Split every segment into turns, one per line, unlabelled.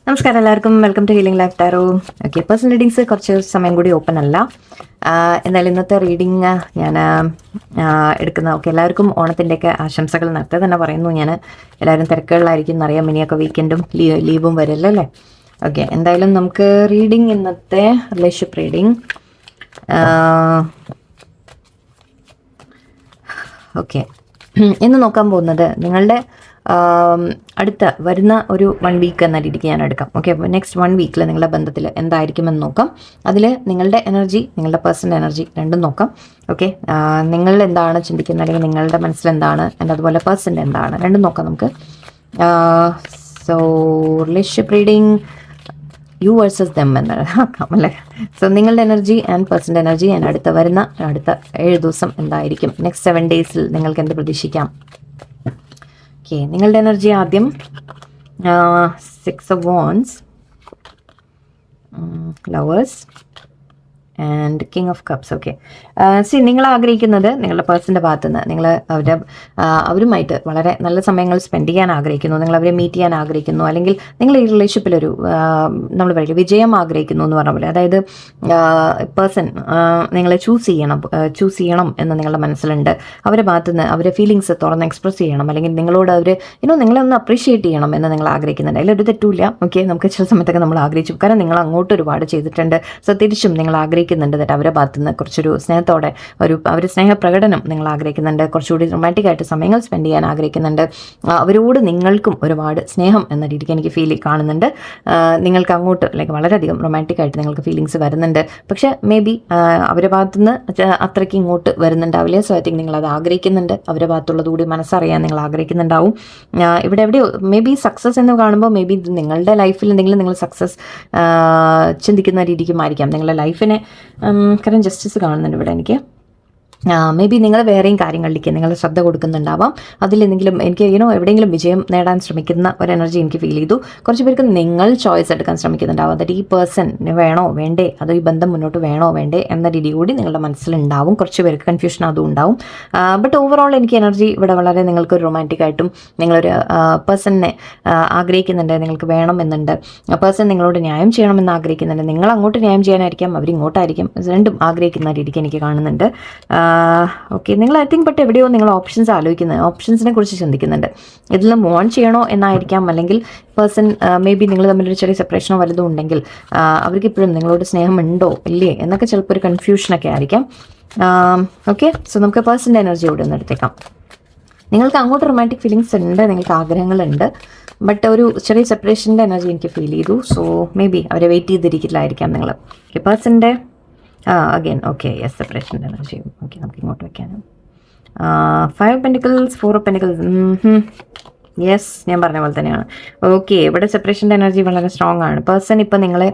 നമസ്കാരം എല്ലാവർക്കും, welcome to healing life tarot. Okay, personal readings കുറച്ച് സമയം കൂടി ഓപ്പൺ അല്ല. എന്നാൽ ഇന്നത്തെ റീഡിങ് ഞാൻ എടുക്കുന്ന എല്ലാവർക്കും ഓണത്തിൻ്റെയൊക്കെ ആശംസകൾ നേരത്തെ തന്നെ പറയുന്നു. ഞാൻ എല്ലാവരും തിരക്കുകളിലായിരിക്കും എന്നറിയാം, ഇനിയൊക്കെ വീക്കെൻഡും ലീവും വരില്ല അല്ലേ. ഓക്കെ, എന്തായാലും നമുക്ക് റീഡിങ്, ഇന്നത്തെ റിലേഷൻഷിപ്പ് റീഡിങ്. ഓക്കെ, ഇന്ന് നോക്കാൻ പോകുന്നത് നിങ്ങളുടെ അടുത്ത വരുന്ന ഒരു 1 വീക്ക് എന്ന രീതിക്ക് ഞാൻ എടുക്കാം. ഓക്കെ, അപ്പോൾ നെക്സ്റ്റ് 1 വീക്കിൽ നിങ്ങളുടെ ബന്ധത്തിൽ എന്തായിരിക്കുമെന്ന് നോക്കാം. അതിൽ നിങ്ങളുടെ എനർജി, നിങ്ങളുടെ പേഴ്സണൽ എനർജി രണ്ടും നോക്കാം. ഓക്കെ, നിങ്ങൾ എന്താണ് ചിന്തിക്കുന്നത്, അല്ലെങ്കിൽ നിങ്ങളുടെ മനസ്സിലെന്താണ്, അതുപോലെ പേഴ്സൻ്റെ എന്താണ്, രണ്ടും നോക്കാം നമുക്ക്. So relationship reading you versus them എന്ന് ആക്കാം അല്ലേ. സോ നിങ്ങളുടെ എനർജി ആൻഡ് പേഴ്സൻ്റെ എനർജി അടുത്ത 7 ദിവസം എന്തായിരിക്കും, നെക്സ്റ്റ് 7 ഡേയ്സിൽ നിങ്ങൾക്ക് എന്ത് പ്രതീക്ഷിക്കാം. ഓക്കെ, നിങ്ങളുടെ എനർജി ആദ്യം 6 of Wands, Lovers and King of Cups. Okay, നിങ്ങൾ ആഗ്രഹിക്കുന്നത് നിങ്ങളുടെ പേഴ്സൻ്റെ ഭാഗത്തു നിന്ന് നിങ്ങൾ അവരുമായിട്ട് വളരെ നല്ല സമയങ്ങൾ സ്പെൻഡ് ചെയ്യാൻ ആഗ്രഹിക്കുന്നു, നിങ്ങൾ അവരെ മീറ്റ് ചെയ്യാൻ ആഗ്രഹിക്കുന്നു, അല്ലെങ്കിൽ നിങ്ങൾ ഈ റിലേഷൻഷിപ്പിലൊരു നമ്മൾ പറയില്ല വിജയം ആഗ്രഹിക്കുന്നു എന്ന് പറഞ്ഞ പോലെ. അതായത് പേഴ്സൺ നിങ്ങളെ ചൂസ് ചെയ്യണം എന്ന് നിങ്ങളുടെ മനസ്സിലുണ്ട്. അവരുടെ ഭാഗത്തു നിന്ന് അവരുടെ ഫീലിങ്സ് തുറന്ന് എക്സ്പ്രസ് ചെയ്യണം, അല്ലെങ്കിൽ നിങ്ങളോട് അവർ നിങ്ങളെ ഒന്ന് അപ്രീഷിയേറ്റ് ചെയ്യണം എന്ന് നിങ്ങൾ ആഗ്രഹിക്കുന്നുണ്ട്. അതിലൊരു തെറ്റുമില്ല. ഓക്കെ, നമുക്ക് ചില സമയത്തൊക്കെ നമ്മൾ ആഗ്രഹിച്ചു, കാരണം നിങ്ങൾ അങ്ങോട്ട് ഒരുപാട് ചെയ്തിട്ടുണ്ട്. സോ തിരിച്ചും നിങ്ങൾ ആഗ്രഹിക്കുന്നുണ്ട് that അവരുടെ ഭാഗത്തു നിന്ന് കുറച്ചൊരു സ്നേഹത്തോടെ അവരുടെ സ്നേഹപ്രകടനം നിങ്ങൾ ആഗ്രഹിക്കുന്നുണ്ട്. കുറച്ചുകൂടി റൊമാൻറ്റിക്കായിട്ട് സമയങ്ങൾ സ്പെൻഡ് ചെയ്യാൻ ആഗ്രഹിക്കുന്നുണ്ട്. അവരോട് നിങ്ങൾക്കും ഒരുപാട് സ്നേഹം എന്ന രീതിക്ക് എനിക്ക് കാണുന്നുണ്ട്. നിങ്ങൾക്ക് അങ്ങോട്ട് വളരെയധികം റൊമാൻറ്റിക്കായിട്ട് നിങ്ങൾക്ക് ഫീലിങ്സ് വരുന്നുണ്ട്. പക്ഷേ മേ ബി അവരുടെ ഭാഗത്തുനിന്ന് അത്രയ്ക്ക് ഇങ്ങോട്ട് വരുന്നുണ്ടാവില്ല. സോ ഐ തിങ്ക് നിങ്ങളത് ആഗ്രഹിക്കുന്നുണ്ട്. അവരുടെ ഭാഗത്തുള്ളത് കൂടി മനസ്സറിയാൻ നിങ്ങൾ ആഗ്രഹിക്കുന്നുണ്ടാവും. ഇവിടെ എവിടെയോ മേ ബി സക്സസ് എന്ന് കാണുമ്പോൾ മേ ബി നിങ്ങളുടെ ലൈഫിൽ എന്തെങ്കിലും നിങ്ങൾ സക്സസ് ചിന്തിക്കുന്ന രീതിക്കുമായിരിക്കാം. നിങ്ങളുടെ ലൈഫിനെ കാരണം ജസ്റ്റിസ് കാണുന്നുണ്ട് ഇവിടെ എനിക്ക്. മേ ബി നിങ്ങൾ വേറെയും കാര്യങ്ങളിലേക്ക് നിങ്ങൾ ശ്രദ്ധ കൊടുക്കുന്നുണ്ടാവാം. അതിലെന്തെങ്കിലും എനിക്ക് എവിടെയെങ്കിലും വിജയം നേടാൻ ശ്രമിക്കുന്ന ഒരു എനർജി എനിക്ക് ഫീൽ ചെയ്തു. കുറച്ച് പേർക്ക് നിങ്ങൾ ചോയ്സ് എടുക്കാൻ ശ്രമിക്കുന്നുണ്ടാവാം. ദാറ്റ് ഈ പേഴ്സൺ വേണോ വേണ്ടേ, അതോ ഈ ബന്ധം മുന്നോട്ട് വേണോ വേണ്ടേ എന്ന രീതി കൂടി നിങ്ങളുടെ മനസ്സിലുണ്ടാവും. കുറച്ച് പേർക്ക് കൺഫ്യൂഷൻ അതും ഉണ്ടാവും. ബട്ട് ഓവറോൾ എനിക്ക് എനർജി ഇവിടെ വളരെ നിങ്ങൾക്കൊരു റൊമാൻറ്റിക് ആയിട്ടും നിങ്ങളൊരു പേഴ്സണിനെ ആഗ്രഹിക്കുന്നുണ്ട്, നിങ്ങൾക്ക് വേണം എന്നുണ്ട്. പേഴ്സൺ നിങ്ങളോട് ന്യായം ചെയ്യണമെന്ന് ആഗ്രഹിക്കുന്നുണ്ട്. നിങ്ങൾ അങ്ങോട്ട് ന്യായം ചെയ്യാനായിരിക്കാം, അവരിങ്ങോട്ടായിരിക്കും. രണ്ടും ആഗ്രഹിക്കുന്ന രീതിക്ക് എനിക്ക് കാണുന്നുണ്ട്. ഓക്കെ, നിങ്ങൾ ഐ തിങ്ക് ബട്ട് എവിടെയോ നിങ്ങൾ ഓപ്ഷൻസിനെ കുറിച്ച് ചിന്തിക്കുന്നുണ്ട്. ഇതിൽ മൂവ് ഓൺ ചെയ്യണോ എന്നായിരിക്കാം, അല്ലെങ്കിൽ പേഴ്സൺ മേ ബി നിങ്ങൾ തമ്മിലൊരു ചെറിയ സെപ്പറേഷനോ വലുതും ഉണ്ടെങ്കിൽ അവർക്ക് ഇപ്പോഴും നിങ്ങളോട് സ്നേഹമുണ്ടോ ഇല്ലേ എന്നൊക്കെ ചിലപ്പോൾ ഒരു കൺഫ്യൂഷനൊക്കെ ആയിരിക്കാം. ഓക്കെ, സോ നമുക്ക് പേഴ്സൻ്റെ എനർജി ഇവിടെ ഒന്ന് എടുത്തേക്കാം. നിങ്ങൾക്ക് അങ്ങോട്ട് റൊമാൻറ്റിക് ഫീലിങ്സ് ഉണ്ട്, നിങ്ങൾക്ക് ആഗ്രഹങ്ങളുണ്ട്, ബട്ട് ഒരു ചെറിയ സെപ്പറേഷൻ്റെ എനർജി എനിക്ക് ഫീൽ ചെയ്തു. സോ മേ ബി അവരെ വെയിറ്റ് ചെയ്തിരിക്കില്ലായിരിക്കാം നിങ്ങൾ. ഓക്കെ, പേഴ്സൻ്റെ അഗെയിൻ ഓക്കെ യെസ് സെപ്പറേഷൻ്റെ എനർജി. ഓക്കെ, നമുക്ക് ഇങ്ങോട്ട് വയ്ക്കാനും 5 of Pentacles, 4 of Pentacles. Yes, ഞാൻ പറഞ്ഞ പോലെ തന്നെയാണ്. ഓക്കെ, ഇവിടെ സെപ്പറേഷൻ്റെ എനർജി വളരെ സ്ട്രോങ് ആണ്. പേഴ്സൺ ഇപ്പം നിങ്ങളെ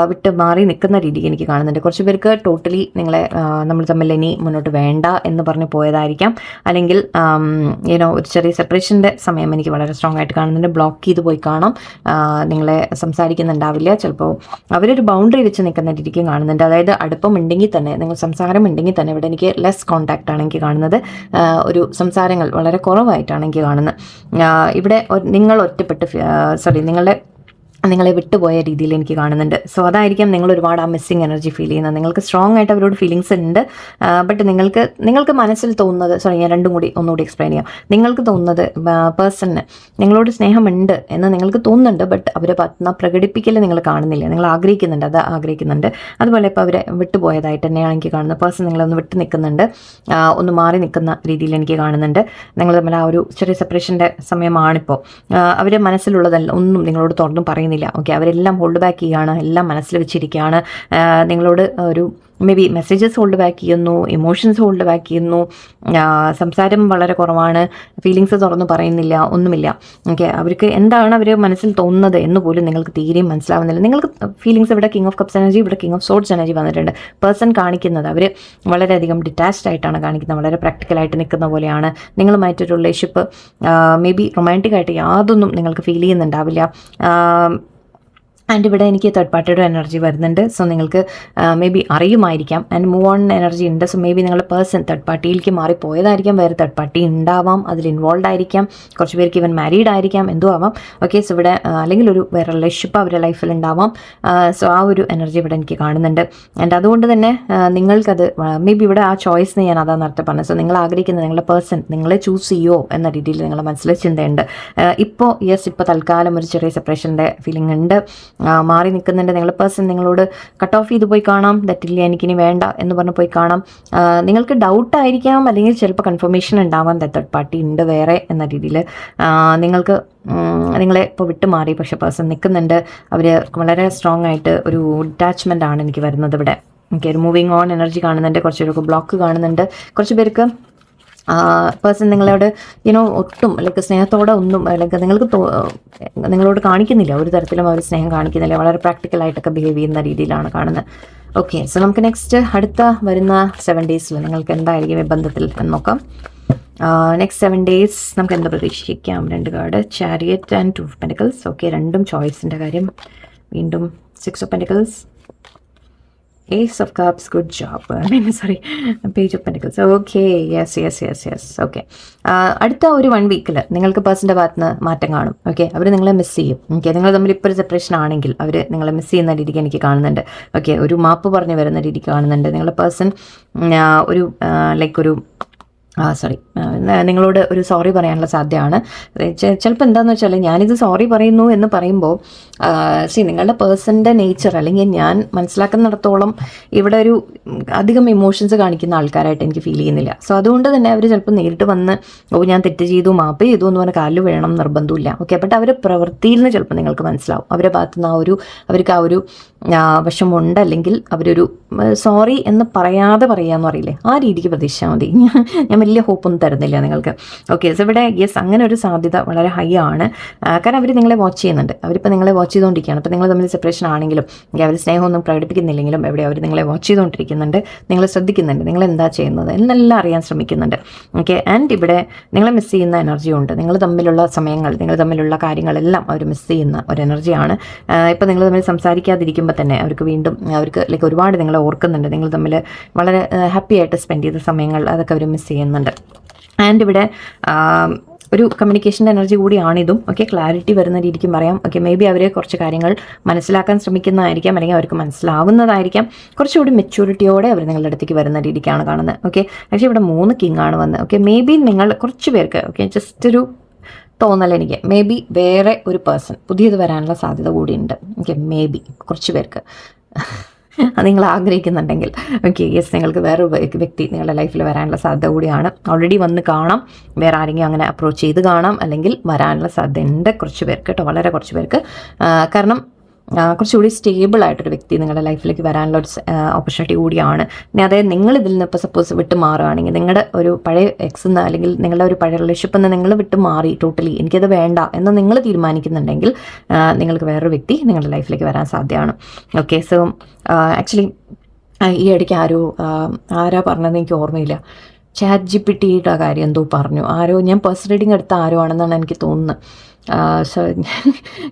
വിട്ട് മാറി നിൽക്കുന്ന രീതിക്ക് എനിക്ക് കാണുന്നുണ്ട്. കുറച്ച് പേർക്ക് ടോട്ടലി നിങ്ങളെ നമ്മൾ തമ്മിൽ ഇനി മുന്നോട്ട് വേണ്ട എന്ന് പറഞ്ഞ് പോയതായിരിക്കാം, അല്ലെങ്കിൽ ഒരു ചെറിയ സെപ്പറേഷൻ്റെ സമയം എനിക്ക് വളരെ സ്ട്രോങ് ആയിട്ട് കാണുന്നുണ്ട്. ബ്ലോക്ക് ചെയ്ത് പോയി കാണാം, നിങ്ങളെ സംസാരിക്കുന്നുണ്ടാവില്ല. ചിലപ്പോൾ അവരൊരു ബൗണ്ടറി വെച്ച് നിൽക്കുന്ന രീതിക്കും കാണുന്നുണ്ട്. അതായത് അടുപ്പം ഉണ്ടെങ്കിൽ തന്നെ, നിങ്ങൾ സംസാരം ഉണ്ടെങ്കിൽ തന്നെ ഇവിടെ എനിക്ക് ലെസ് കോൺടാക്റ്റ് ആണ് എനിക്ക് കാണുന്നത്. ഒരു സംസാരങ്ങൾ വളരെ കുറവായിട്ടാണ് എനിക്ക് കാണുന്നത്. ഇവിടെ നിങ്ങൾ ഒറ്റപ്പെട്ട് നിങ്ങളെ വിട്ടുപോയ രീതിയിൽ എനിക്ക് കാണുന്നുണ്ട്. സോ അതായിരിക്കാം നിങ്ങൾ ഒരുപാട് ആ മിസ്സിങ് എനർജി ഫീൽ ചെയ്യുന്നത്. നിങ്ങൾക്ക് സ്ട്രോങ് ആയിട്ട് അവരോട് ഫീലിങ്സ് ഉണ്ട്, ബട്ട് നിങ്ങൾക്ക് മനസ്സിൽ തോന്നുന്നത്, ഞാൻ രണ്ടും കൂടി ഒന്നുകൂടി എക്സ്പ്ലെയിൻ ചെയ്യാം. നിങ്ങൾക്ക് തോന്നുന്നത് പേഴ്സണിന് നിങ്ങളോട് സ്നേഹമുണ്ട് എന്ന് നിങ്ങൾക്ക് തോന്നുന്നുണ്ട്, ബട്ട് അവരെ പ്രകടിപ്പിക്കൽ നിങ്ങൾ കാണുന്നില്ല. നിങ്ങൾ ആഗ്രഹിക്കുന്നുണ്ട്. അതുപോലെ ഇപ്പോൾ അവരെ വിട്ടുപോയതായിട്ട് തന്നെയാണ് എനിക്ക് കാണുന്നത്. പേഴ്സൺ നിങ്ങളൊന്ന് വിട്ട് നിൽക്കുന്നുണ്ട്, ഒന്ന് മാറി നിൽക്കുന്ന രീതിയിൽ എനിക്ക് കാണുന്നുണ്ട്. നിങ്ങൾ തമ്മിൽ ആ ഒരു ചെറിയ സെപ്പറേഷൻ്റെ സമയമാണിപ്പോൾ. അവരെ മനസ്സിലുള്ളതല്ല ഒന്നും നിങ്ങളോട് തുറന്നും പറയുന്നില്ല. ഓക്കെ, അവരെല്ലാം ഹോൾഡ് ബാക്ക് ചെയ്യുകയാണ്, എല്ലാം മനസ്സിൽ വെച്ചിരിക്കുകയാണ്. നിങ്ങളോട് ഒരു may be messages hold back ചെയ്യുന്നു, ഇമോഷൻസ് ഹോൾഡ് ബാക്ക് ചെയ്യുന്നു, സംസാരം വളരെ കുറവാണ്, ഫീലിങ്സ് തുറന്നു പറയുന്നില്ല, ഒന്നുമില്ല. ഓക്കെ, അവർക്ക് എന്താണ് അവർ മനസ്സിൽ തോന്നുന്നത് എന്ന് പോലും നിങ്ങൾക്ക് തീരെയും മനസ്സിലാവുന്നില്ല. നിങ്ങൾക്ക് ഫീലിങ്സ് ഇവിടെ കിങ് ഓഫ് കപ്സ് എനർജി, ഇവിടെ കിങ് ഓഫ് സോർഡ്സ് എനർജി വന്നിട്ടുണ്ട്. പേഴ്സൺ കാണിക്കുന്നത് അവർ വളരെയധികം ഡിറ്റാച്ച്ഡ് ആയിട്ടാണ് കാണിക്കുന്നത്, വളരെ പ്രാക്ടിക്കലായിട്ട് നിൽക്കുന്ന പോലെയാണ്. നിങ്ങളുമായിട്ടൊരു റിലേഷൻഷിപ്പ് മേ ബി റൊമാൻറ്റിക് ആയിട്ട് യാതൊന്നും നിങ്ങൾക്ക് ഫീൽ ചെയ്യുന്നുണ്ടാവില്ല. ആൻഡ് ഇവിടെ എനിക്ക് തേർഡ് പാർട്ടിയുടെ എനർജി വരുന്നുണ്ട്. സോ നിങ്ങൾക്ക് മേ ബി അറിയുമായിരിക്കാം. ആൻഡ് മൂവ് ഓൺ എനർജി ഉണ്ട്. സോ മേ ബി നിങ്ങളുടെ പേഴ്സൺ തേർഡ് പാർട്ടിയിലേക്ക് മാറിപ്പോയതായിരിക്കാം. വേറെ തേർഡ് പാർട്ടി ഉണ്ടാവാം, അതിൽ ഇൻവോൾവ് ആയിരിക്കാം. കുറച്ച് പേർക്ക് ഇവൻ മാരീഡ് ആയിരിക്കാം, എന്തോ ആവാം. ഓക്കെ, സോ ഇവിടെ അല്ലെങ്കിൽ ഒരു വേറെ റിലേഷൻഷിപ്പ് അവരുടെ ലൈഫിൽ ഉണ്ടാവാം. സോ ആ ഒരു എനർജി ഇവിടെ എനിക്ക് കാണുന്നുണ്ട്. ആൻഡ് അതുകൊണ്ട് തന്നെ നിങ്ങൾക്കത് മേ ബി ഇവിടെ ആ ചോയ്സിന് ഞാൻ അതാണ് നേരത്തെ പറഞ്ഞത്. സോ നിങ്ങൾ ആഗ്രഹിക്കുന്ന നിങ്ങളുടെ പേഴ്സൺ നിങ്ങളെ ചൂസ് ചെയ്യുമോ എന്ന രീതിയിൽ നിങ്ങളുടെ മനസ്സിൽ ചിന്തയുണ്ട്. ഇപ്പോൾ ഇപ്പോൾ തൽക്കാലം ഒരു ചെറിയ സെപ്പറേഷൻ്റെ ഫീലിംഗ് ഉണ്ട്. മാറി നിൽക്കുന്നുണ്ട്. നിങ്ങളുടെ പേഴ്സൺ നിങ്ങളോട് കട്ട് ഓഫ് ചെയ്ത് പോയി കാണാം. തെറ്റില്ല, എനിക്കിനി വേണ്ട എന്ന് പറഞ്ഞ് പോയി കാണാം. നിങ്ങൾക്ക് ഡൗട്ട് ആയിരിക്കാം, അല്ലെങ്കിൽ ചിലപ്പോൾ കൺഫർമേഷൻ ഉണ്ടാവാം തേർഡ് പാർട്ടി ഉണ്ട് വേറെ എന്ന രീതിയിൽ. നിങ്ങൾക്ക് നിങ്ങളെ ഇപ്പോൾ വിട്ടുമാറി, പക്ഷേ പേഴ്സൺ നിൽക്കുന്നുണ്ട്. അവർ വളരെ സ്ട്രോങ് ആയിട്ട് ഒരു അറ്റാച്ച്മെൻ്റ് ആണ് എനിക്ക് വരുന്നത് ഇവിടെ. എനിക്ക് ഒരു മൂവിങ് ഓൺ എനർജി കാണുന്നുണ്ട്. കുറച്ച് പേർക്ക് ബ്ലോക്ക് കാണുന്നുണ്ട്. കുറച്ച് പേർക്ക് പേഴ്സൺ നിങ്ങളോട് ഒട്ടും ലൈക്ക് സ്നേഹത്തോടെ ഒന്നും ലൈക്ക് നിങ്ങളോട് കാണിക്കുന്നില്ല. ഒരു തരത്തിലും അവർ സ്നേഹം കാണിക്കുന്നില്ല. വളരെ പ്രാക്ടിക്കലായിട്ടൊക്കെ ബിഹേവ് ചെയ്യുന്ന രീതിയിലാണ് കാണുന്നത്. ഓക്കെ, സോ നമുക്ക് നെക്സ്റ്റ് അടുത്ത വരുന്ന 7 ഡേയ്സിൽ നിങ്ങൾക്ക് എന്തായിരിക്കും ഈ ബന്ധത്തിൽ എന്ന് നോക്കാം. നെക്സ്റ്റ് 7 ഡേയ്സ് നമുക്ക് എന്താ പ്രതീക്ഷിക്കാം? 2 card, chariot and 2 of pentacles. Okay, രണ്ടും ചോയ്സിൻ്റെ കാര്യം. വീണ്ടും 6 of pentacles, Ace of Cups, good job. Page of Pentacles. Okay, yes. Okay. അടുത്ത ഒരു 1 വീക്കിൽ നിങ്ങൾക്ക് പേഴ്സൻ്റെ ഭാഗത്ത് നിന്ന് മാറ്റം കാണും. ഓക്കെ, അവർ നിങ്ങളെ മിസ് ചെയ്യും. ഓക്കെ, നിങ്ങൾ തമ്മിൽ ഇപ്പോൾ ഒരു സെപ്പറേഷൻ ആണെങ്കിൽ അവർ നിങ്ങളെ മിസ് ചെയ്യുന്ന രീതിക്ക് എനിക്ക് കാണുന്നുണ്ട്. ഓക്കെ, ഒരു മാപ്പ് പറഞ്ഞു വരുന്ന രീതിക്ക് കാണുന്നുണ്ട്. നിങ്ങളുടെ പേഴ്സൺ ഒരു ലൈക്ക് ഒരു നിങ്ങളോട് ഒരു സോറി പറയാനുള്ള സാധ്യതയാണ്. ചിലപ്പോൾ എന്താണെന്ന് വെച്ചാൽ ഞാനിത് സോറി പറയുന്നു എന്ന് പറയുമ്പോൾ നിങ്ങളുടെ പേഴ്സൻ്റെ നേച്ചർ അല്ലെങ്കിൽ ഞാൻ മനസ്സിലാക്കുന്നിടത്തോളം ഇവിടെ ഒരു അധികം ഇമോഷൻസ് കാണിക്കുന്ന ആൾക്കാരായിട്ട് എനിക്ക് ഫീൽ ചെയ്യുന്നില്ല. സോ അതുകൊണ്ട് തന്നെ അവർ ചിലപ്പോൾ നേരിട്ട് വന്ന് ഞാൻ തെറ്റ് ചെയ്തു, മാപ്പ് ചെയ്തു എന്ന് പറഞ്ഞാൽ കാലിൽ വീഴണം നിർബന്ധമില്ല. ഓക്കെ, ബട്ട് അവരുടെ പ്രവൃത്തിയിൽ നിന്ന് ചിലപ്പോൾ നിങ്ങൾക്ക് മനസ്സിലാവും അവരുടെ ഭാഗത്തുനിന്ന് അവർക്ക് ആ ഒരു വശമുണ്ട്. അല്ലെങ്കിൽ അവരൊരു സോറി എന്ന് പറയാതെ പറയാമെന്ന് പറയില്ലേ, ആ രീതിക്ക് പ്രതീക്ഷിച്ചാൽ മതി. ഞാൻ വലിയ ഹോപ്പൊന്നും തരുന്നില്ല നിങ്ങൾക്ക്. ഓക്കെ, സോ ഇവിടെ അങ്ങനെ ഒരു സാധ്യത വളരെ ഹൈ ആണ്. കാരണം അവർ നിങ്ങളെ വാച്ച് ചെയ്യുന്നുണ്ട്. അവരിപ്പോൾ നിങ്ങളെ വാച്ച് ചെയ്തുകൊണ്ടിരിക്കുകയാണ്. ഇപ്പോൾ നിങ്ങൾ തമ്മിൽ സെപ്പറേഷൻ ആണെങ്കിലും അവർ സ്നേഹമൊന്നും പ്രകടിപ്പിക്കുന്നില്ലെങ്കിലും എവിടെ അവർ നിങ്ങളെ വാച്ച് ചെയ്തുകൊണ്ടിരിക്കുന്നുണ്ട്. നിങ്ങളെ ശ്രദ്ധിക്കുന്നുണ്ട്, നിങ്ങൾ എന്താ ചെയ്യുന്നത് എന്നെല്ലാം അറിയാൻ ശ്രമിക്കുന്നുണ്ട്. ഓക്കെ, ആൻഡ് ഇവിടെ നിങ്ങളെ മിസ് ചെയ്യുന്ന എനർജി ഉണ്ട്. നിങ്ങൾ തമ്മിലുള്ള സമയങ്ങൾ, നിങ്ങൾ തമ്മിലുള്ള കാര്യങ്ങളെല്ലാം അവർ മിസ് ചെയ്യുന്ന ഒരു എനർജിയാണ്. ഇപ്പോൾ നിങ്ങൾ തമ്മിൽ സംസാരിക്കാതിരിക്കുമ്പോൾ തന്നെ അവർക്ക് ലൈക്ക് ഒരുപാട് നിങ്ങളെ ഓർക്കുന്നുണ്ട്. നിങ്ങൾ തമ്മിൽ വളരെ ഹാപ്പി ആയിട്ട് സ്പെൻഡ് ചെയ്ത സമയങ്ങൾ അതൊക്കെ അവർ മിസ് ചെയ്യുന്നുണ്ട്. ആൻഡ് ഇവിടെ ഒരു കമ്മ്യൂണിക്കേഷൻ്റെ എനർജി കൂടിയാണിതും. ഓക്കെ, ക്ലാരിറ്റി വരുന്ന രീതിക്കും പറയാം. ഓക്കെ, മേ ബി അവർ കുറച്ച് കാര്യങ്ങൾ മനസ്സിലാക്കാൻ ശ്രമിക്കുന്നതായിരിക്കാം, അല്ലെങ്കിൽ അവർക്ക് മനസ്സിലാവുന്നതായിരിക്കാം. കുറച്ചുകൂടി മെച്യൂരിറ്റിയോടെ അവർ നിങ്ങളുടെ അടുത്തേക്ക് വരുന്ന രീതിക്കാണ് കാണുന്നത്. ഓക്കെ, പക്ഷേ ഇവിടെ 3 കിങ് ആണ് വന്നത്. ഓക്കെ, മേ ബി നിങ്ങൾ കുറച്ച് പേർക്ക് ജസ്റ്റ് ഒരു തോന്നൽ എനിക്ക് മേ ബി വേറെ ഒരു പേഴ്സൺ പുതിയത് വരാനുള്ള സാധ്യത കൂടിയുണ്ട്. ഓക്കെ, മേ ബി കുറച്ച് പേർക്ക് നിങ്ങൾ ആഗ്രഹിക്കുന്നുണ്ടെങ്കിൽ. ഓക്കെ, നിങ്ങൾക്ക് വേറൊരു വ്യക്തി നിങ്ങളുടെ ലൈഫിൽ വരാനുള്ള സാധ്യത കൂടിയാണ്. ഓൾറെഡി വന്ന് കാണാം, വേറെ ആരെങ്കിലും അങ്ങനെ അപ്രോച്ച് ചെയ്ത് കാണാം, അല്ലെങ്കിൽ വരാനുള്ള സാധ്യതയുണ്ട് കുറച്ച് പേർക്ക് കേട്ടോ, വളരെ കുറച്ച് പേർക്ക്. കാരണം കുറച്ചുകൂടി സ്റ്റേബിൾ ആയിട്ടൊരു വ്യക്തി നിങ്ങളുടെ ലൈഫിലേക്ക് വരാനുള്ള ഒരു ഓപ്പർച്യൂണിറ്റി കൂടിയാണ്. ഇനി അതായത് നിങ്ങൾ ഇതിൽ നിന്ന് ഇപ്പോൾ സപ്പോസ് വിട്ട് മാറുകയാണെങ്കിൽ, നിങ്ങളുടെ ഒരു പഴയ എക്സ് എന്ന് അല്ലെങ്കിൽ നിങ്ങളുടെ ഒരു പഴയ റിലേഷൻഷിപ്പ് എന്ന് നിങ്ങൾ വിട്ട് മാറി ടോട്ടലി എനിക്കത് വേണ്ട എന്ന് നിങ്ങൾ തീരുമാനിക്കുന്നുണ്ടെങ്കിൽ നിങ്ങൾക്ക് വേറൊരു വ്യക്തി നിങ്ങളുടെ ലൈഫിലേക്ക് വരാൻ സാധ്യതയാണ്. ഓക്കെ, സോ ആക്ച്വലി ഈ ഇടയ്ക്ക് ആരാ പറഞ്ഞതെന്ന് എനിക്ക് ഓർമ്മയില്ല. ChatGPTയുടെ കാര്യം എന്തോ പറഞ്ഞു ഞാൻ പേഴ്സണൽ റീഡിങ് എടുത്ത ആണെന്നാണ് എനിക്ക് തോന്നുന്നത്.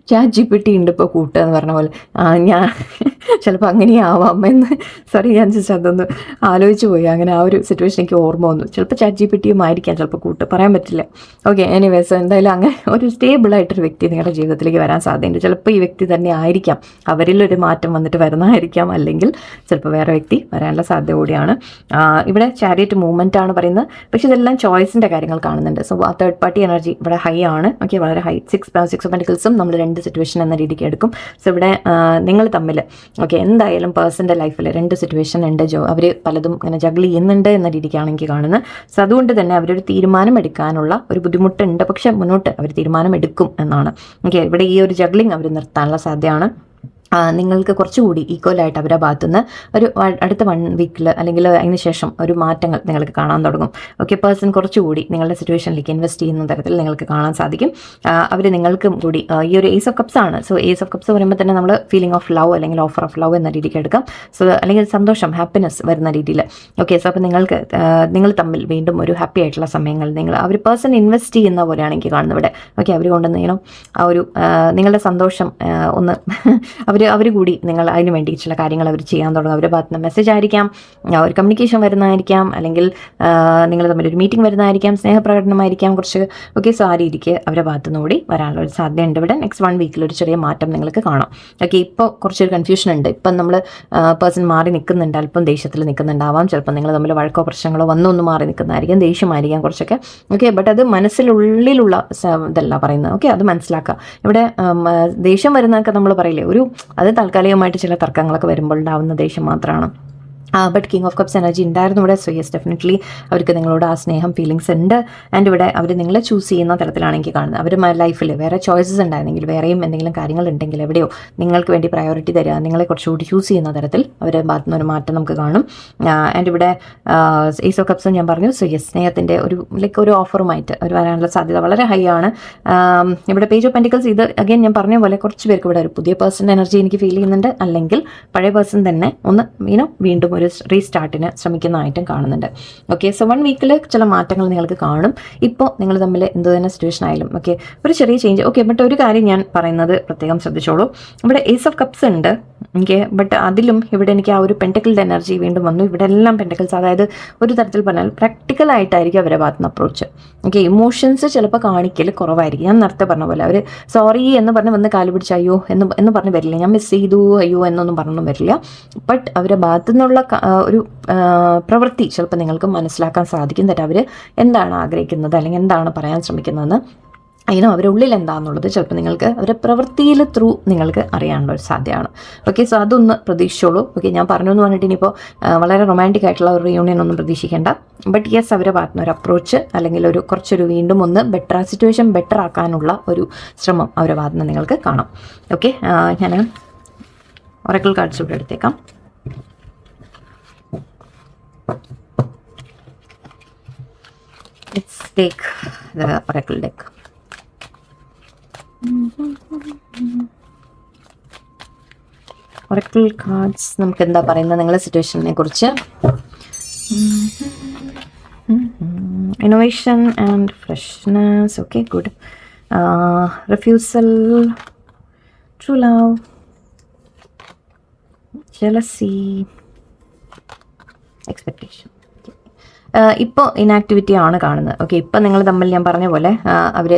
ChatGPT ഉണ്ട് ഇപ്പോൾ കൂട്ടുക എന്ന് പറഞ്ഞ പോലെ. ഞാൻ ചിലപ്പോൾ അങ്ങനെയാവാം എന്ന് ഞാൻ അതൊന്ന് ആലോചിച്ച് പോയി. അങ്ങനെ ആ ഒരു സിറ്റുവേഷൻ എനിക്ക് ഓർമ്മ വന്നു. ചിലപ്പോൾ ChatGPTയും ആയിരിക്കാം ചിലപ്പോൾ കൂട്ട്, പറയാൻ പറ്റില്ല. ഓക്കെ, എനിവേസ് എന്തായാലും അങ്ങനെ ഒരു സ്റ്റേബിളായിട്ടൊരു വ്യക്തി നിങ്ങളുടെ ജീവിതത്തിലേക്ക് വരാൻ സാധ്യതയുണ്ട്. ചിലപ്പോൾ ഈ വ്യക്തി തന്നെ ആയിരിക്കാം, അവരിലൊരു മാറ്റം വന്നിട്ട് വരുന്നതായിരിക്കാം, അല്ലെങ്കിൽ ചിലപ്പോൾ വേറെ വ്യക്തി വരാനുള്ള സാധ്യത കൂടിയാണ്. ഇവിടെ ചാരിയറ്റ് മൂവ്മെൻ്റ് ആണ് പറയുന്നത്, പക്ഷേ ഇതെല്ലാം ചോയ്സിൻ്റെ കാര്യങ്ങൾ കാണുന്നുണ്ട്. സോ ആ തേർഡ് പാർട്ടി എനർജി ഇവിടെ ഹൈ ആണ്. ഓക്കെ, വളരെ ഹൈ. 6 ഓഫ് പെന്റിക്കിൾസും നമ്മൾ 2 സിറ്റുവേഷൻ എന്ന രീതിക്ക് എടുക്കും. സോ ഇവിടെ നിങ്ങൾ തമ്മിൽ ഓക്കെ എന്തായാലും പേഴ്സൻ്റെ ലൈഫിൽ 2 സിറ്റുവേഷൻ ഉണ്ട്. അവർ പലതും ഇങ്ങനെ ജഗിൾ ചെയ്യുന്നുണ്ട് എന്ന രീതിക്കാണ് എനിക്ക് കാണുന്നത്. സോ അതുകൊണ്ട് തന്നെ അവരൊരു തീരുമാനം എടുക്കാനുള്ള ഒരു ബുദ്ധിമുട്ടുണ്ട്, പക്ഷെ മുന്നോട്ട് അവർ തീരുമാനം എടുക്കും എന്നാണ്. ഓക്കെ, ഇവിടെ ഈ ഒരു ജഗ്ലിങ് അവർ നിർത്താനുള്ള സാധ്യതയാണ്. നിങ്ങൾക്ക് കുറച്ചുകൂടി ഈക്വലായിട്ട് അവരുടെ ഭാഗത്തുനിന്ന് ഒരു അടുത്ത 1 വീക്കിൽ അല്ലെങ്കിൽ അതിന് ശേഷം ഒരു മാറ്റങ്ങൾ നിങ്ങൾക്ക് കാണാൻ തുടങ്ങും. ഓക്കെ, പേഴ്സൺ കുറച്ചുകൂടി നിങ്ങളുടെ സിറ്റുവേഷനിലേക്ക് ഇൻവെസ്റ്റ് ചെയ്യുന്ന തരത്തിൽ നിങ്ങൾക്ക് കാണാൻ സാധിക്കും. അവർ നിങ്ങൾക്കും കൂടി ഈ ഒരു ഏസ് ഓഫ് കപ്സ് ആണ്. സോ ഏസ് ഓഫ് കപ്സ് പറയുമ്പോൾ തന്നെ നമ്മൾ ഫീലിംഗ് ഓഫ് ലവ് അല്ലെങ്കിൽ ഓഫർ ഓഫ് ലവ് എന്ന രീതിക്ക് എടുക്കാം. സോ അല്ലെങ്കിൽ സന്തോഷം, ഹാപ്പിനെസ് വരുന്ന രീതിയിൽ. ഓക്കെ, സോ അപ്പോൾ നിങ്ങൾ തമ്മിൽ വീണ്ടും ഒരു ഹാപ്പി ആയിട്ടുള്ള സമയങ്ങൾ അവർ പേഴ്സൺ ഇൻവെസ്റ്റ് ചെയ്യുന്ന പോലെയാണ് എനിക്ക് കാണുന്നത് ഇവിടെ. ഓക്കെ, അവർ കൊണ്ടുവന്ന് ആ ഒരു നിങ്ങളുടെ സന്തോഷം ഒന്ന് അവർ കൂടി നിങ്ങൾ അതിന് വേണ്ടിയിട്ടുള്ള കാര്യങ്ങൾ അവർ ചെയ്യാൻ തുടങ്ങും. അവരുടെ ഭാഗത്ത് നിന്ന് മെസ്സേജ് ആയിരിക്കാം, ഒരു കമ്മ്യൂണിക്കേഷൻ വരുന്നതായിരിക്കാം, അല്ലെങ്കിൽ നിങ്ങൾ തമ്മിൽ ഒരു മീറ്റിംഗ് വരുന്നതായിരിക്കാം, സ്നേഹപ്രകടനമായിരിക്കാം കുറച്ച്. ഓക്കെ, സോ ആ രീതിക്ക് അവരുടെ ഭാഗത്തു നിന്ന് കൂടി വരാനുള്ള ഒരു സാധ്യതയുണ്ട് ഇവിടെ. നെക്സ്റ്റ് 1 വീക്കിൽ ഒരു ചെറിയ മാറ്റം നിങ്ങൾക്ക് കാണാം. ഓക്കെ, ഇപ്പോൾ കുറച്ചൊരു കൺഫ്യൂഷൻ ഉണ്ട്. ഇപ്പം നമ്മൾ പേഴ്സൺ മാറി നിൽക്കുന്നുണ്ട്, അല്പം ദേഷ്യത്തിൽ നിൽക്കുന്നുണ്ടാവാം. ചിലപ്പോൾ നിങ്ങൾ തമ്മിൽ വഴക്കോ പ്രശ്നങ്ങളോ വന്നൊന്ന് മാറി നിൽക്കുന്നതായിരിക്കും, ദേഷ്യമായിരിക്കാം കുറച്ചൊക്കെ. ഓക്കെ, ബട്ട് അത് മനസ്സിലുള്ളിലുള്ള ഇതല്ല പറയുന്നത്. ഓക്കെ, അത് മനസ്സിലാക്കുക. ഇവിടെ ദേഷ്യം വരുന്നതൊക്കെ നമ്മൾ പറയില്ലേ, അത് താൽക്കാലികമായിട്ട് ചില തർക്കങ്ങളൊക്കെ വരുമ്പോൾ ഉണ്ടാവുന്ന ദേഷ്യം മാത്രമാണ്. But king of cups energy ഉണ്ടായിരുന്നു ഇവിടെ. സോ യെസ്, ഡെഫിനറ്റ്ലി അവർക്ക് നിങ്ങളോട് ആ സ്നേഹം, ഫീലിങ്സ് ഉണ്ട്. ആൻഡ് ഇവിടെ അവർ നിങ്ങളെ ചൂസ് ചെയ്യുന്ന തരത്തിലാണ് എനിക്ക് കാണുന്നത്. അവർ ലൈഫിൽ വേറെ ചോയ്സസ് ഉണ്ടായിരുന്നെങ്കിൽ, വേറെയും എന്തെങ്കിലും കാര്യങ്ങൾ ഉണ്ടെങ്കിൽ എവിടെയോ നിങ്ങൾക്ക് വേണ്ടി പ്രയോറിറ്റി തരിക, നിങ്ങളെ കുറച്ചുകൂടി ചൂസ് ചെയ്യുന്ന തരത്തിൽ അവരുടെ ഭാഗത്തു നിന്ന് ഒരു മാറ്റം നമുക്ക് കാണും. ആൻഡ് ഇവിടെ ഏസ് ഓഫ് കപ്സും ഞാൻ പറഞ്ഞു. സോ യെസ്, സ്നേഹത്തിൻ്റെ ഒരു ഓഫറുമായിട്ട് അവർ വരാനുള്ള സാധ്യത വളരെ ഹൈ ആണ്. ഇവിടെ പേജ് ഓഫ് പെൻറ്റിക്കിൾസ്, ഇത് അഗൈൻ ഞാൻ പറഞ്ഞ പോലെ കുറച്ച് പേർക്ക് ഇവിടെ ഒരു പുതിയ പേഴ്സൻ്റെ എനർജി എനിക്ക് ഫീൽ ചെയ്യുന്നുണ്ട്. അല്ലെങ്കിൽ പഴയ പേഴ്സൺ തന്നെ ഒന്ന് വീണ്ടും ഒരു റീസ്റ്റാർട്ടിന് ശ്രമിക്കുന്നതായിട്ടും കാണുന്നുണ്ട്. ഓക്കെ, സോ 1 വീക്കിൽ ചില മാറ്റങ്ങൾ നിങ്ങൾക്ക് കാണും. ഇപ്പോൾ നിങ്ങൾ തമ്മിൽ എന്ത് തന്നെ സിറ്റുവേഷൻ ആയാലും ഓക്കെ, ഒരു ചെറിയ ചേഞ്ച്. ഓക്കെ, ബട്ട് ഒരു കാര്യം ഞാൻ പറയുന്നത് പ്രത്യേകം ശ്രദ്ധിച്ചോളൂ. ഇവിടെ ഏസ് ഓഫ് കപ്സ് ഉണ്ട്. ഓക്കെ, ബട്ട് അതിലും ഇവിടെ എനിക്ക് ആ ഒരു പെൻറ്റക്കിളുടെ എനർജി വീണ്ടും വന്നു. ഇവിടെ എല്ലാം പെൻറ്റക്കിൾസ്, അതായത് ഒരു തരത്തിൽ പറഞ്ഞാൽ പ്രാക്ടിക്കലായിട്ടായിരിക്കും അവരുടെ ഭാഗത്ത് നിന്ന് അപ്രോച്ച്. ഓക്കെ, ഇമോഷൻസ് ചിലപ്പോൾ കാണിക്കൽ കുറവായിരിക്കും. ഞാൻ നേരത്തെ പറഞ്ഞ പോലെ അവർ സോറി എന്ന് പറഞ്ഞ് വന്ന് കാല് പിടിച്ച് അയ്യോ എന്ന് പറഞ്ഞ് വരില്ല, ഞാൻ മിസ് ചെയ്തു അയ്യോ എന്നൊന്നും പറഞ്ഞൊന്നും വരില്ല. ബട്ട് അവരുടെ ഭാഗത്തു നിന്നുള്ള ഒരു പ്രവൃത്തി ചിലപ്പോൾ നിങ്ങൾക്ക് മനസ്സിലാക്കാൻ സാധിക്കും തരാം അവർ എന്താണ് ആഗ്രഹിക്കുന്നത് അല്ലെങ്കിൽ എന്താണ് പറയാൻ ശ്രമിക്കുന്നതെന്ന്. അവരുടെ ഉള്ളിൽ എന്താണെന്നുള്ളത് ചിലപ്പോൾ നിങ്ങൾക്ക് അവരുടെ പ്രവൃത്തിയിൽ ത്രൂ നിങ്ങൾക്ക് അറിയാനുള്ള ഒരു സാധ്യതയാണ്. ഓക്കെ, സോ അതൊന്ന് പ്രതീക്ഷിച്ചോളൂ. ഓക്കെ, ഞാൻ പറഞ്ഞു എന്ന് പറഞ്ഞിട്ട് ഇനിയിപ്പോൾ വളരെ റൊമാൻറ്റിക് ആയിട്ടുള്ള ഒരു റിയൂണിയൻ ഒന്നും പ്രതീക്ഷിക്കേണ്ട. ബട്ട് യെസ്, അവരുടെ ഭാഗത്തുനിന്ന് ഒരു അപ്രോച്ച് അല്ലെങ്കിൽ കുറച്ചൊരു വീണ്ടും ഒന്ന് സിറ്റുവേഷൻ ബെറ്റർ ആക്കാനുള്ള ഒരു ശ്രമം അവരുടെ ഭാഗത്തുനിന്ന് നിങ്ങൾക്ക് കാണാം. ഓക്കെ, ഞാൻ ഒറക്കിൾ കാർഡ്സ് ഇവിടെ എടുത്തേക്കാം. Let's take the oracle deck. Oracle cards നമുക്ക് എന്താ പറയുന്നത് നിങ്ങളുടെ സിറ്റുവേഷനെ കുറിച്ച്? Innovation and freshness. Okay, good. Refusal, true love, jealousy, expectation. ഇപ്പോൾ ഇനാക്ടിവിറ്റി ആണ് കാണുന്നത്. ഓക്കെ, ഇപ്പോൾ നിങ്ങൾ തമ്മിൽ ഞാൻ പറഞ്ഞ പോലെ അവർ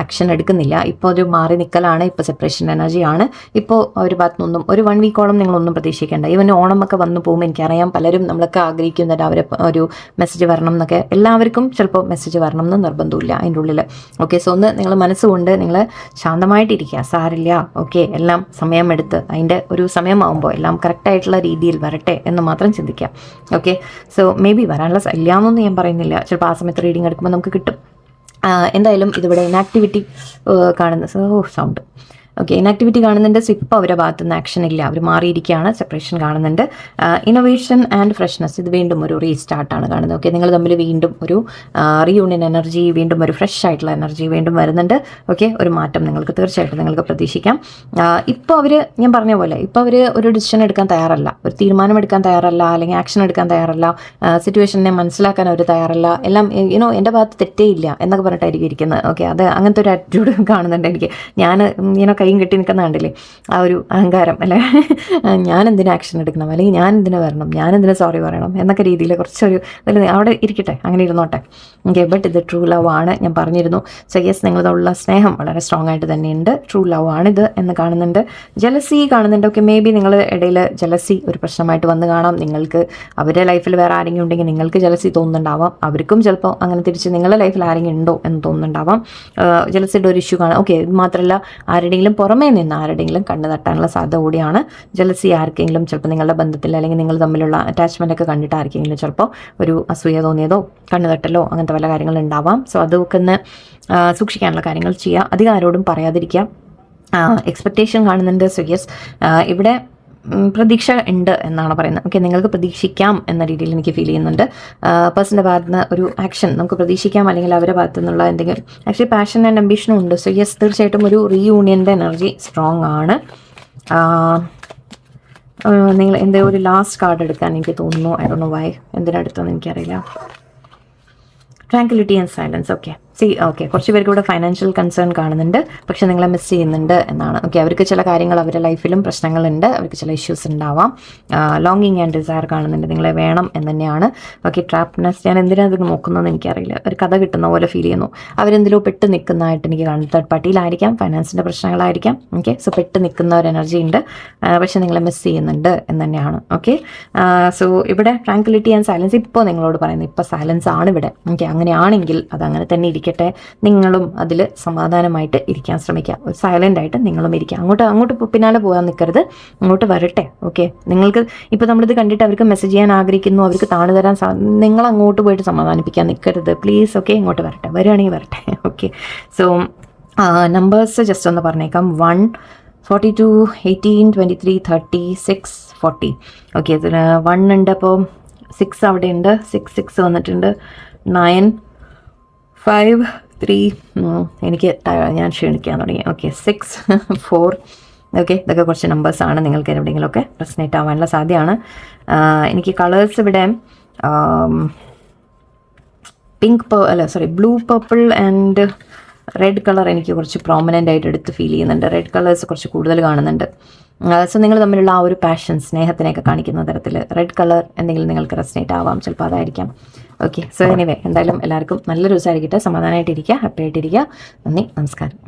ആക്ഷൻ എടുക്കുന്നില്ല. ഇപ്പോൾ ഒരു മാറി നിൽക്കലാണ്. ഇപ്പോൾ സെപ്പറേഷൻ എനർജിയാണ്. ഇപ്പോൾ ഒരു ഭാഗത്തുനിന്നും ഒരു 1 വീക്കോളം നിങ്ങളൊന്നും പ്രതീക്ഷിക്കേണ്ട. ഈവൻ ഓണമൊക്കെ വന്നു പോകുമ്പോൾ എനിക്കറിയാം പലരും നമ്മളൊക്കെ ആഗ്രഹിക്കുന്നുണ്ട് അവരെ ഒരു മെസ്സേജ് വരണം എന്നൊക്കെ. എല്ലാവർക്കും ചിലപ്പോൾ മെസ്സേജ് വരണം എന്ന് നിർബന്ധമില്ല അതിൻ്റെ ഉള്ളിൽ. ഓക്കെ, സോ ഒന്ന് നിങ്ങൾ മനസ്സുകൊണ്ട് നിങ്ങൾ ശാന്തമായിട്ടിരിക്കുക, സാരില്ല. ഓക്കെ, എല്ലാം സമയമെടുത്ത് അതിൻ്റെ ഒരു സമയമാകുമ്പോൾ എല്ലാം കറക്റ്റായിട്ടുള്ള രീതിയിൽ വരട്ടെ എന്ന് മാത്രം ചിന്തിക്കാം. ഓക്കെ, സോ മേ ബി വരാനുള്ള ഇല്ലാന്നൊന്നും ഞാൻ പറയുന്നില്ല. ചിലപ്പോൾ ആ സമയത്ത് റീഡിങ് എടുക്കുമ്പോൾ നമുക്ക് കിട്ടും. എന്തായാലും ഇതിവിടെ ഇനാക്ടിവിറ്റി കാണുന്ന സൗണ്ട്. ഓക്കെ, ഇനാക്ടിവിറ്റി കാണുന്നുണ്ട്. സോ ഇപ്പോൾ അവരുടെ ഭാഗത്തുനിന്ന് ആക്ഷൻ ഇല്ല, അവർ മാറിയിരിക്കുകയാണ്. സെപ്പറേഷൻ കാണുന്നുണ്ട്. ഇന്നോവേഷൻ ആൻഡ് ഫ്രഷ്നെസ്, ഇത് വീണ്ടും ഒരു റീസ്റ്റാർട്ടാണ് കാണുന്നത്. ഓക്കെ, നിങ്ങൾ തമ്മിൽ വീണ്ടും ഒരു റീയൂണിയൻ എനർജി, വീണ്ടും ഒരു ഫ്രഷ് ആയിട്ടുള്ള എനർജി വീണ്ടും വരുന്നുണ്ട്. ഓക്കെ, ഒരു മാറ്റം നിങ്ങൾക്ക് തീർച്ചയായിട്ടും നിങ്ങൾക്ക് പ്രതീക്ഷിക്കാം. ഇപ്പോൾ അവർ ഞാൻ പറഞ്ഞ പോലെ ഇപ്പോൾ അവർ ഒരു ഡിസിഷൻ എടുക്കാൻ തയ്യാറല്ല, ഒരു തീരുമാനം എടുക്കാൻ തയ്യാറല്ല, അല്ലെങ്കിൽ ആക്ഷൻ എടുക്കാൻ തയ്യാറല്ല, സിറ്റുവേഷനെ മനസ്സിലാക്കാൻ അവർ തയ്യാറല്ല. എല്ലാം എൻ്റെ ഭാഗത്ത് തെറ്റേ ഇല്ല എന്നൊക്കെ പറഞ്ഞിട്ടായിരിക്കും ഇരിക്കുന്നത്. ഓക്കെ, അത് അങ്ങനത്തെ ഒരു ആറ്റിറ്റ്യൂഡ് കാണുന്നുണ്ട് എനിക്ക്. ഞാൻ കൈയും കെട്ടി നിൽക്കുന്ന കണ്ടില്ലേ ആ ഒരു അഹങ്കാരം അല്ലേ, ഞാൻ എന്തിനാ ആക്ഷൻ എടുക്കണം, അല്ലെങ്കിൽ ഞാൻ എന്തിനു വരണം, ഞാൻ എന്തിനാ സോറി പറയണം എന്നൊക്കെ രീതിയിൽ കുറച്ചൊരു അവിടെ ഇരിക്കട്ടെ, അങ്ങനെ ഇരുന്നോട്ടെ. ഓക്കെ, ബട്ട് ഇത് ട്രൂ ലവ് ആണ്, ഞാൻ പറഞ്ഞിരുന്നു. സോ യെസ്, നിങ്ങളുള്ള സ്നേഹം വളരെ സ്ട്രോങ് ആയിട്ട് തന്നെയുണ്ട്. ട്രൂ ലവ് ആണിത് എന്ന് കാണുന്നുണ്ട്. ജലസി കാണുന്നുണ്ട്. ഓക്കെ, മേ ബി നിങ്ങളുടെ ഇടയിൽ ജലസി ഒരു പ്രശ്നമായിട്ട് വന്ന് കാണാം. നിങ്ങൾക്ക് അവരുടെ ലൈഫിൽ വേറെ ആരെങ്കിലും ഉണ്ടെങ്കിൽ നിങ്ങൾക്ക് ജലസി തോന്നുന്നുണ്ടാവാം. അവർക്കും ചിലപ്പോൾ അങ്ങനെ തിരിച്ച് നിങ്ങളുടെ ലൈഫിൽ ആരെങ്കിലും ഉണ്ടോ എന്ന് തോന്നുന്നുണ്ടാവാം. ജലസിയുടെ ഒരു ഇഷ്യൂ കാണാം. ഓക്കെ, ഇത് മാത്രമല്ല ആരുടെയെങ്കിലും പുറമേ നിന്ന് ആരുടെയെങ്കിലും കണ്ണ് തട്ടാനുള്ള സാധ്യത കൂടിയാണ്. ജലസി ആർക്കെങ്കിലും ചിലപ്പോൾ നിങ്ങളുടെ ബന്ധത്തിൽ അല്ലെങ്കിൽ നിങ്ങൾ തമ്മിലുള്ള അറ്റാച്ച്മെൻ്റ് ഒക്കെ കണ്ടിട്ട് ആർക്കെങ്കിലും ചിലപ്പോൾ ഒരു അസൂയ തോന്നിയതോ കണ്ണ് തട്ടലോ അങ്ങനത്തെ പല കാര്യങ്ങളുണ്ടാവാം. സോ അതൊക്കെ ഒന്ന് സൂക്ഷിക്കാനുള്ള കാര്യങ്ങൾ ചെയ്യുക. അധികം ആരോടും പറയാതിരിക്കുക. എക്സ്പെക്റ്റേഷൻ കാണുന്നുണ്ട്. സോ യെസ്, ഇവിടെ പ്രതീക്ഷ ഉണ്ട് എന്നാണ് പറയുന്നത്. ഓക്കെ, നിങ്ങൾക്ക് പ്രതീക്ഷിക്കാം എന്ന രീതിയിൽ എനിക്ക് ഫീൽ ചെയ്യുന്നുണ്ട്. പേഴ്സൻ്റെ ഭാഗത്ത് നിന്ന് ഒരു ആക്ഷൻ നമുക്ക് പ്രതീക്ഷിക്കാം, അല്ലെങ്കിൽ അവരുടെ ഭാഗത്തു നിന്നുള്ള എന്തെങ്കിലും ആക്ച്വലി പാഷൻ ആൻഡ് അംബിഷനും ഉണ്ട്. സോ യെസ്, തീർച്ചയായിട്ടും ഒരു റീയൂണിയൻ്റെ എനർജി സ്ട്രോങ് ആണ്. നിങ്ങൾ എന്തോ ഒരു ലാസ്റ്റ് കാർഡ് എടുക്കാൻ എനിക്ക് തോന്നുന്നു. ഐ ഡോണ്ട് നോ വൈ, എന്തിനടുത്തെന്ന് എനിക്കറിയില്ല. Tranquillity and silence. ഓക്കെ, കുറച്ച് പേർക്ക് ഇവിടെ ഫൈനാൻഷ്യൽ കൺസേൺ കാണുന്നുണ്ട്, പക്ഷെ നിങ്ങളെ മിസ് ചെയ്യുന്നുണ്ട് എന്നാണ്. ഓക്കെ, അവർക്ക് ചില കാര്യങ്ങൾ അവരുടെ ലൈഫിലും പ്രശ്നങ്ങളുണ്ട്, അവർക്ക് ചില ഇഷ്യൂസ് ഉണ്ടാവാം. ലോങ്ങിങ് ആൻഡ് ഡിസയർ കാണുന്നുണ്ട്, നിങ്ങളെ വേണം എന്ന് തന്നെയാണ്. ഓക്കെ, ട്രാപ്നെസ്, ഞാൻ എന്തിനാണ് അത് നോക്കുന്നതെന്ന് എനിക്കറിയില്ല. ഒരു കഥ കിട്ടുന്ന പോലെ ഫീൽ ചെയ്യുന്നു. അവരെന്തിലോ പെട്ട് നിൽക്കുന്നതായിട്ട് എനിക്ക് കാണുന്നു. തേർഡ് പാർട്ടിയിലായിരിക്കാം, ഫൈനാൻസിൻ്റെ പ്രശ്നങ്ങളായിരിക്കാം. ഓക്കെ, സോ പെട്ട് നിൽക്കുന്ന ഒരു എനർജി ഉണ്ട്, പക്ഷെ നിങ്ങളെ മിസ് ചെയ്യുന്നുണ്ട് എന്ന് തന്നെയാണ്. ഓക്കെ, സോ ഇവിടെ ട്രാങ്ക്വിലിറ്റി ആൻഡ് സൈലൻസ് ഇപ്പോൾ നിങ്ങളോട് പറയുന്നത്, ഇപ്പോൾ സൈലൻസ് ആണ് ഇവിടെ. ഓക്കെ, അങ്ങനെയാണെങ്കിൽ അത് അങ്ങനെ തന്നെ ഇരിക്കട്ടെ. നിങ്ങളും അതിൽ സമാധാനമായിട്ട് ഇരിക്കാൻ ശ്രമിക്കുക. ഒരു സൈലൻ്റ് ആയിട്ട് നിങ്ങളും ഇരിക്കുക. അങ്ങോട്ട് പിന്നാലെ പോകാൻ നിൽക്കരുത്, അങ്ങോട്ട് വരട്ടെ. ഓക്കെ, നിങ്ങൾക്ക് ഇപ്പോൾ നമ്മളിത് കണ്ടിട്ട് അവർക്ക് മെസ്സേജ് ചെയ്യാൻ ആഗ്രഹിക്കുന്നു, അവർക്ക് താണു തരാൻ നിങ്ങൾ അങ്ങോട്ട് പോയിട്ട് സമാധാനിപ്പിക്കാൻ നിൽക്കരുത് പ്ലീസ്. ഓക്കെ, ഇങ്ങോട്ട് വരട്ടെ, വരികയാണെങ്കിൽ വരട്ടെ. ഓക്കെ, സോ നമ്പേഴ്സ് ജസ്റ്റ് ഒന്ന് പറഞ്ഞേക്കാം. 1, 42, 18, 23, 36, 40. ഓക്കെ, ഇതിൽ 1 ഉണ്ട്, അപ്പോൾ 6 അവിടെ ഉണ്ട്. 6 വന്നിട്ടുണ്ട്. 9, 5, 3, ഞാൻ ക്ഷീണിക്കാൻ തുടങ്ങി. ഓക്കെ, 6, 4. ഓക്കെ, ഇതൊക്കെ കുറച്ച് നമ്പേഴ്സാണ്. നിങ്ങൾക്ക് എവിടെയെങ്കിലുമൊക്കെ റെസനേറ്റ് ആവാനുള്ള സാധ്യതയാണ്. എനിക്ക് കളേഴ്സ് ഇവിടെ blue, purple and red colour എനിക്ക് കുറച്ച് പ്രോമിനൻ്റ് ആയിട്ട് എടുത്ത് ഫീൽ ചെയ്യുന്നുണ്ട്. റെഡ് കളേഴ്സ് കുറച്ച് കൂടുതൽ കാണുന്നുണ്ട്. സോ നിങ്ങൾ തമ്മിലുള്ള ആ ഒരു പാഷൻ, സ്നേഹത്തിനെയൊക്കെ കാണിക്കുന്ന തരത്തിൽ റെഡ് കളർ എന്തെങ്കിലും നിങ്ങൾക്ക് റെസനേറ്റ് ആവാം, ചിലപ്പോൾ അതായിരിക്കാം. ഓക്കെ, സോ എനിവേ, എന്തായാലും എല്ലാവർക്കും നല്ലൊരു ദിവസമായിരിക്കട്ടെ. സമാധാനമായിട്ടിരിക്കുക, ഹാപ്പി ആയിട്ടിരിക്കുക. നന്ദി, നമസ്കാരം.